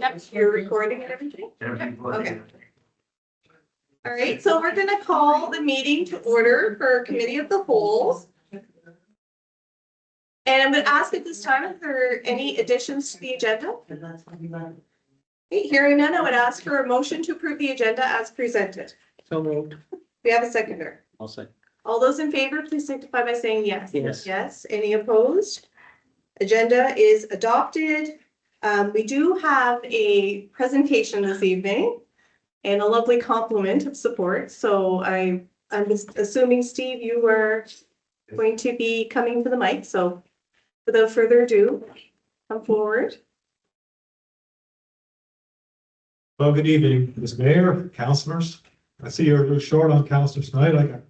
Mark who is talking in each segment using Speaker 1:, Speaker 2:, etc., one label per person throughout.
Speaker 1: Yep, you're recording and everything?
Speaker 2: Everybody.
Speaker 1: Okay. All right, so we're gonna call the meeting to order for Committee of the Wholes. And I'm gonna ask at this time if there are any additions to the agenda. Okay, hearing none, I would ask for a motion to approve the agenda as presented.
Speaker 3: So moved.
Speaker 1: We have a seconder.
Speaker 3: I'll say.
Speaker 1: All those in favor, please signify by saying yes.
Speaker 3: Yes.
Speaker 1: Yes, any opposed? Agenda is adopted. We do have a presentation this evening and a lovely compliment of support. So I'm just assuming, Steve, you were going to be coming to the mic. So without further ado, come forward.
Speaker 4: Well, good evening, Ms. Mayor, councilors. I see you're a little short on councilors tonight. I got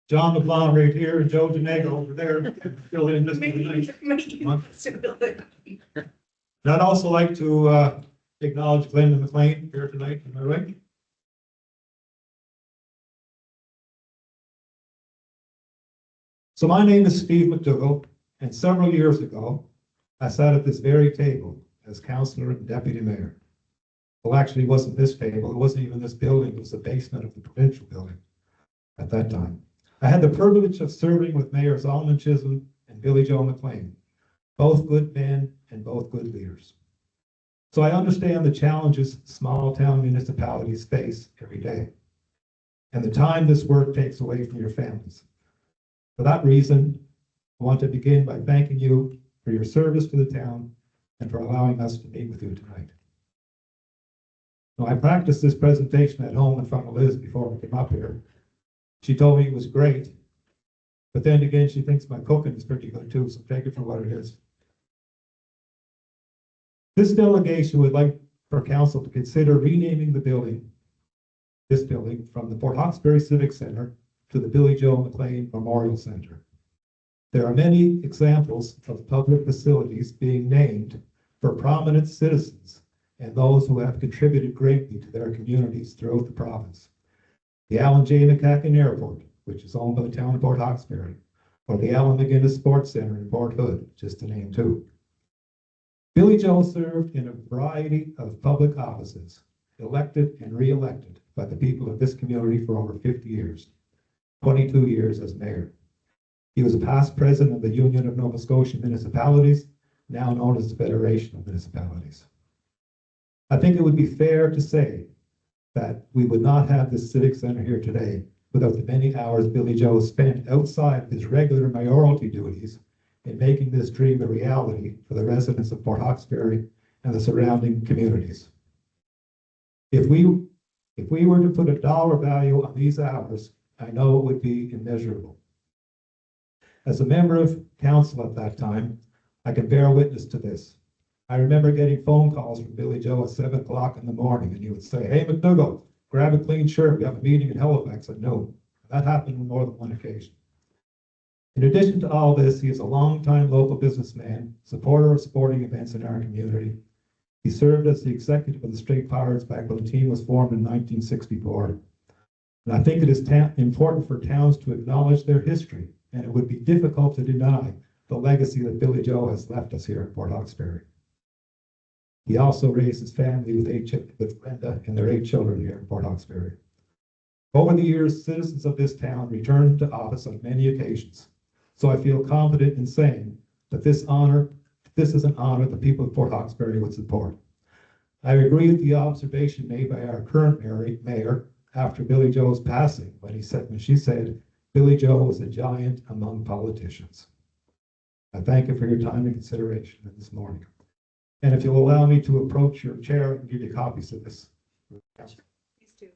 Speaker 4: John LeBlanc right here and Joe Denego over there. Fill in this tonight. And I'd also like to acknowledge Glenda McLean here tonight. Am I right? So my name is Steve McDougall, and several years ago, I sat at this very table as councilor and deputy mayor. Well, actually, it wasn't this table. It wasn't even this building. It was the basement of the provincial building at that time. I had the privilege of serving with Mayors Almond Chisholm and Billy Joe McLean, both good men and both good leaders. So I understand the challenges small town municipalities face every day and the time this work takes away from your families. For that reason, I want to begin by thanking you for your service to the town and for allowing us to meet with you tonight. Now, I practiced this presentation at home in front of Liz before I came up here. She told me it was great, but then again, she thinks my cooking is pretty good too, so take it for what it is. This delegation would like for council to consider renaming the building, this building, from the Port Hawkesbury Civic Center to the Billy Joe McLean Memorial Center. There are many examples of public facilities being named for prominent citizens and those who have contributed greatly to their communities throughout the province. The Alan J. McCacken Airport, which is owned by the town of Port Hawkesbury, or the Alan McGuinness Sports Center in Port Hood, just to name two. Billy Joe served in a variety of public offices, elected and re-elected by the people of this community for over 50 years, 22 years as mayor. He was a past president of the Union of Nova Scotia Municipalities, now known as the Federation of Municipalities. I think it would be fair to say that we would not have this civic center here today without the many hours Billy Joe spent outside of his regular mayoralty duties in making this dream a reality for the residents of Port Hawkesbury and the surrounding communities. If we were to put a dollar value on these hours, I know it would be immeasurable. As a member of council at that time, I can bear witness to this. I remember getting phone calls from Billy Joe at 7 o'clock in the morning, and he would say, "Hey, McDougall, grab a clean shirt. We have a meeting in Halifax at noon." That happened on more than one occasion. In addition to all this, he is a longtime local businessman, supporter of sporting events in our community. He served as the executive of the Straight Pirates back when the team was formed in 1964. And I think it is important for towns to acknowledge their history, and it would be difficult to deny the legacy that Billy Joe has left us here at Port Hawkesbury. He also raised his family with Brenda and their 8 children here in Port Hawkesbury. Over the years, citizens of this town returned to office on many occasions. So I feel confident in saying that this is an honor the people of Port Hawkesbury would support. I agree with the observation made by our current mayor after Billy Joe's passing when she said, "Billy Joe was a giant among politicians." I thank you for your time and consideration this morning. And if you'll allow me to approach your chair and give you copies of this.
Speaker 1: Please do.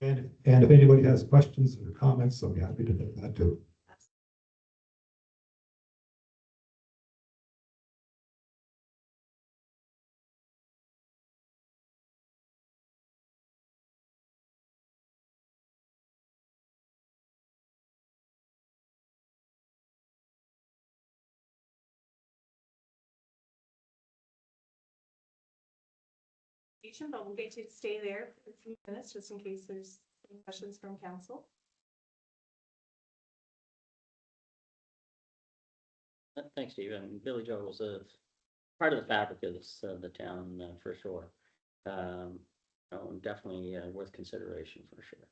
Speaker 4: And if anybody has questions or comments, I'll be happy to do that too.
Speaker 1: But we'll get you to stay there for a few minutes just in case there's any questions from council.
Speaker 3: Thanks, Steve. And Billy Joe was a
Speaker 2: part of the fabric of this, the town, for sure. Definitely worth consideration for sure.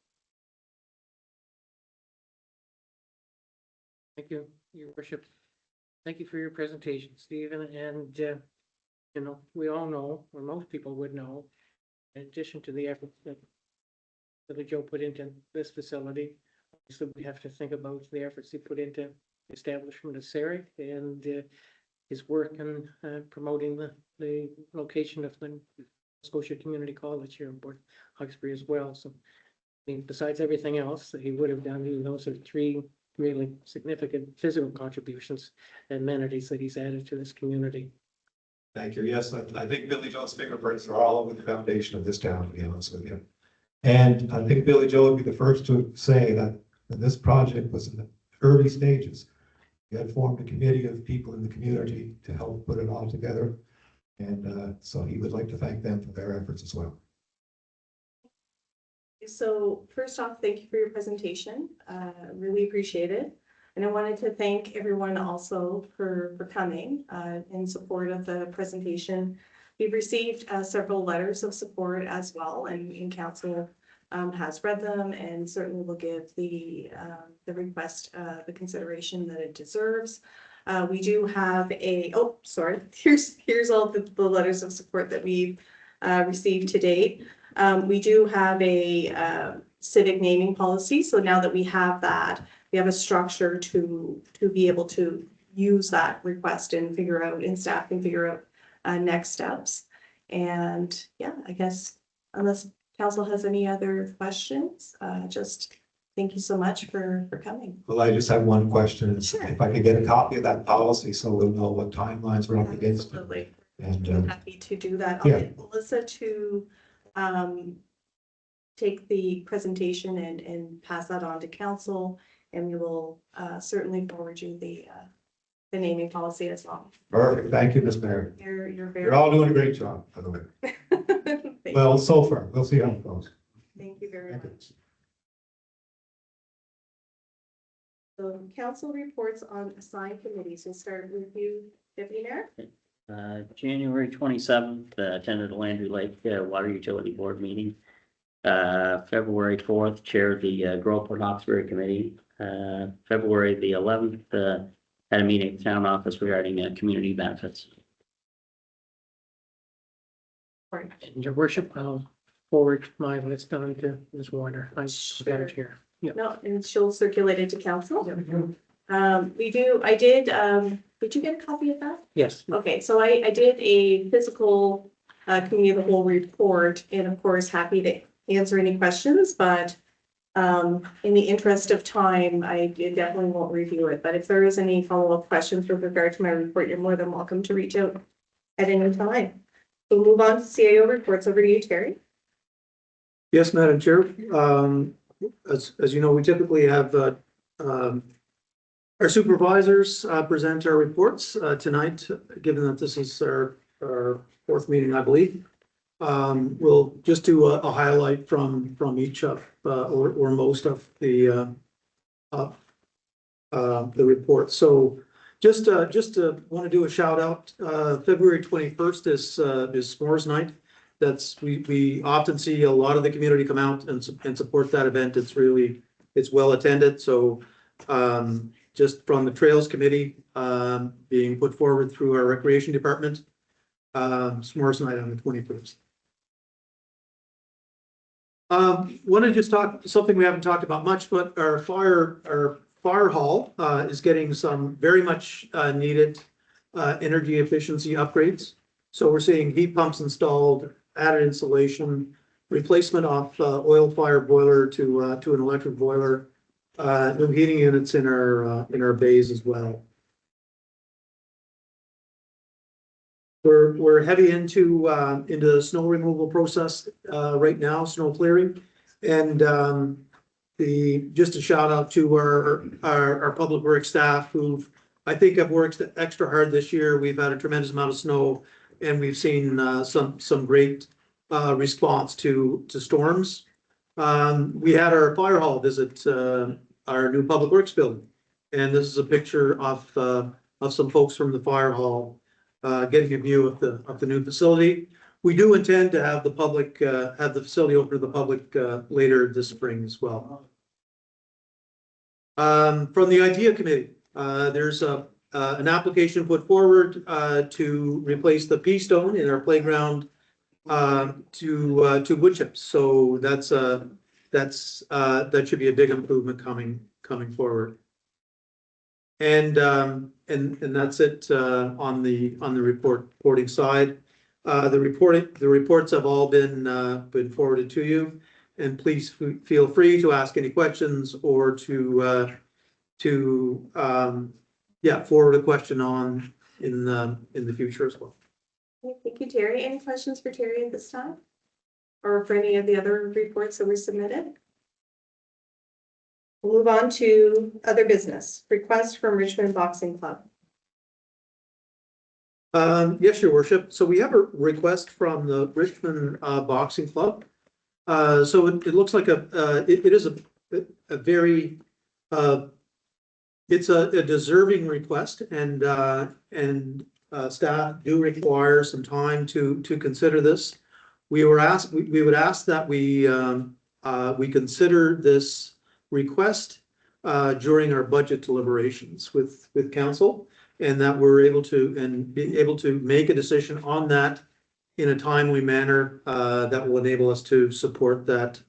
Speaker 3: Thank you, Your Worship. Thank you for your presentation, Stephen, and, you know, we all know, or most people would know, in addition to the efforts that Joe put into this facility, obviously we have to think about the efforts he put into the establishment of SERIC and his work in promoting the location of the Scotia Community College here in Port Hawkesbury as well. So, I mean, besides everything else that he would have done, those are three really significant physical contributions and amenities that he's added to this community.
Speaker 4: Thank you. Yes, I think Billy Joe's fingerprints are all over the foundation of this town, to be honest with you. And I think Billy Joe would be the first to say that this project was in the early stages. He had formed a committee of people in the community to help put it all together. And so he would like to thank them for their efforts as well.
Speaker 1: So first off, thank you for your presentation. Really appreciate it. And I wanted to thank everyone also for coming in support of the presentation. We've received several letters of support as well, and council has read them and certainly will give the request the consideration that it deserves. We do have here's all the letters of support that we've received to date. We do have a civic naming policy. So now that we have that, we have a structure to be able to use that request and figure out, and staff can figure out next steps. And yeah, I guess unless council has any other questions, just thank you so much for coming.
Speaker 4: Well, I just have one question.
Speaker 1: Sure.
Speaker 4: If I could get a copy of that policy so we'll know what timelines we're up against.
Speaker 1: Absolutely.
Speaker 4: And
Speaker 1: I'm happy to do that. I'll
Speaker 4: yeah.
Speaker 1: get Melissa to take the presentation and pass that on to council, and we will certainly forward you the naming policy as well.
Speaker 4: Perfect. Thank you, Ms. Mayor.
Speaker 1: You're very.
Speaker 4: You're all doing a great job, by the way.
Speaker 1: Thank
Speaker 4: Well, so far, we'll see how it goes.
Speaker 1: Thank you very
Speaker 4: Thank you.
Speaker 1: much. So council reports on assigned committees. We'll start with you, Deputy Mayor.
Speaker 2: January 27th, attended the Landry Lake Water Utility Board meeting. February 4th, chaired the Grow Port Hawkesbury Committee. February the 11th, had a meeting at the town office regarding community benefits.
Speaker 3: And Your Worship, I'll forward my list on to Ms. Warner. I got it here. Yeah.
Speaker 1: No, and she'll circulate it to council. Did you get a copy of that?
Speaker 3: Yes.
Speaker 1: Okay, so I did a physical committee of the whole report, and of course, happy to answer any questions, but in the interest of time, I definitely won't review it. But if there is any follow-up questions with regard to my report, you're more than welcome to reach out at any time. We'll move on to CAO reports. Over to you, Terry.
Speaker 5: Yes, Madam Chair. As you know, we typically have our supervisors present our reports tonight, given that this is our fourth meeting, I believe. We'll just do a highlight from each of or most of the report. So just want to do a shout out. February 21st is S'mores Night. We often see a lot of the community come out and support that event. It's well attended. So just from the Trails Committee being put forward through our Recreation Department, S'mores Night on the 21st. Want to just talk something we haven't talked about much, but our fire hall is getting some very much needed energy efficiency upgrades. So we're seeing heat pumps installed, added insulation, replacement of oil fire boiler to an electric boiler, new heating units in our bays as well. We're heavy into the snow removal process right now, snow clearing, and just a shout out to our public works staff who I think have worked extra hard this year. We've had a tremendous amount of snow, and we've seen some great response to storms. We had our fire hall visit our new public works building, and this is a picture of some folks from the fire hall getting a view of the new facility. We do intend to have the public, have the facility open to the public, later this spring as well. From the IDEA committee, there's an application put forward, to replace the P stone in our playground, to wood chips. So that should be a big improvement coming forward. And that's it, on the reporting side. The reports have all been forwarded to you, and please feel free to ask any questions or to forward a question on in the future as well.
Speaker 1: Okay, thank you, Terry. Any questions for Terry at this time? Or for any of the other reports that were submitted? We'll move on to other business. Request from Richmond Boxing Club.
Speaker 5: Yes, your worship. So we have a request from the Richmond Boxing Club. So it looks like it is a very it's a deserving request, and staff do require some time to consider this. We would ask that we consider this request during our budget deliberations with council, and that we're able to make a decision on that in a timely manner that will enable us to support that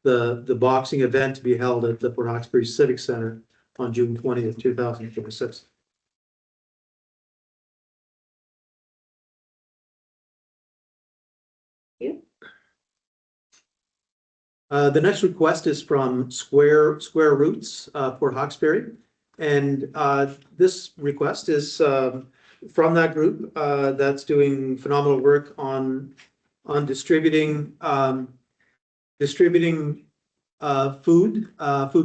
Speaker 5: the boxing event to be held at the Port Hawkesbury Civic Center on June 20th, 2026. The next request is from Square Roots, Port Hawkesbury. And this request is from that group that's doing phenomenal work on distributing food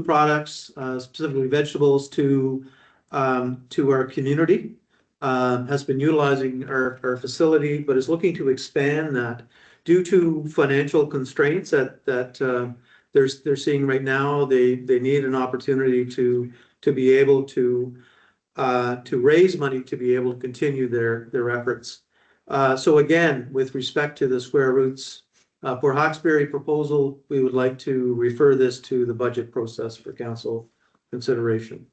Speaker 5: products, specifically vegetables, to our community. Has been utilizing our facility, but is looking to expand that due to financial constraints that they're seeing right now. They need an opportunity to be able to raise money to be able to continue their efforts. So again, with respect to the Square Roots Port Hawkesbury proposal, we would like to refer this to the budget process for council consideration.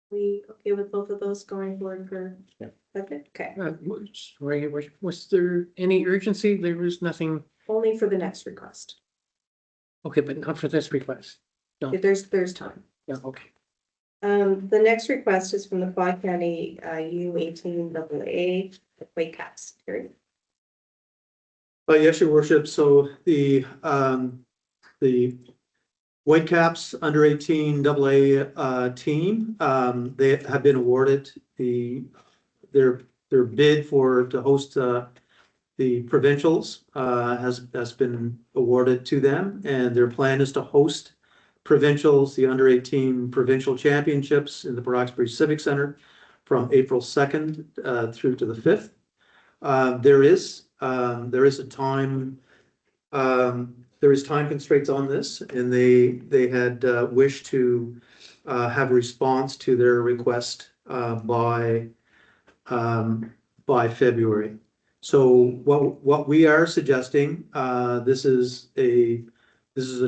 Speaker 1: We okay with both of those going forward for
Speaker 2: Yeah.
Speaker 1: budget? Okay,
Speaker 3: Was there any urgency? There was nothing.
Speaker 1: only for the next request.
Speaker 3: Okay, but not for this request. No.
Speaker 1: If there's time.
Speaker 3: Yeah, okay.
Speaker 1: The next request is from the Quad County U18AA Whitecaps. Terry?
Speaker 5: Yes, your worship. So the Whitecaps under 18 AA team, they have been awarded their bid to host the provincials has been awarded to them, and their plan is to host provincials, the under 18 provincial championships in the Port Hawkesbury Civic Center from April 2nd through to the 5th. There is time constraints on this, and they had wished to have a response to their request by February. So what we are suggesting, this is a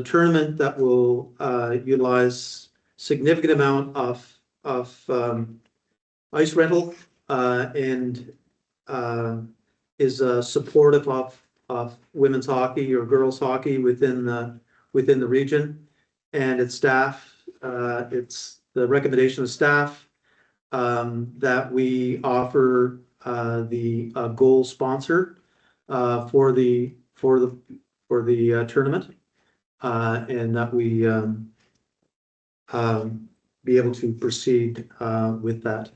Speaker 5: tournament that will utilize significant amount of ice rental and is supportive of women's hockey or girls hockey within the region, and its staff. It's the recommendation of staff that we offer the goal sponsor for the tournament, and that we be able to proceed with that.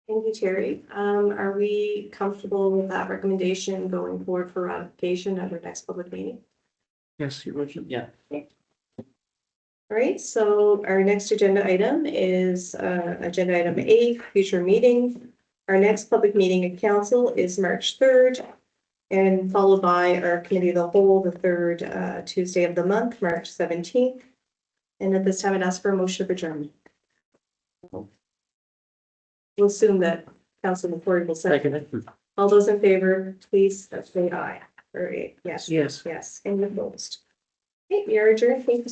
Speaker 1: Thank you, Terry. Are we comfortable with that recommendation going forward for ratification at our next public meeting?
Speaker 3: Yes, your worship.
Speaker 2: Yeah.
Speaker 1: All right, so our next agenda item is agenda item 8, future meetings. Our next public meeting of council is March 3rd, and followed by our committee of the whole, the third Tuesday of the month, March 17th. And at this time, I'd ask for a motion of adjournment. We'll assume that Councilman Corey will second.
Speaker 2: Second.
Speaker 1: All those in favor, please say aye. Or yes.
Speaker 3: Yes.
Speaker 1: Yes, any opposed? Okay, we are adjourned. Thank you.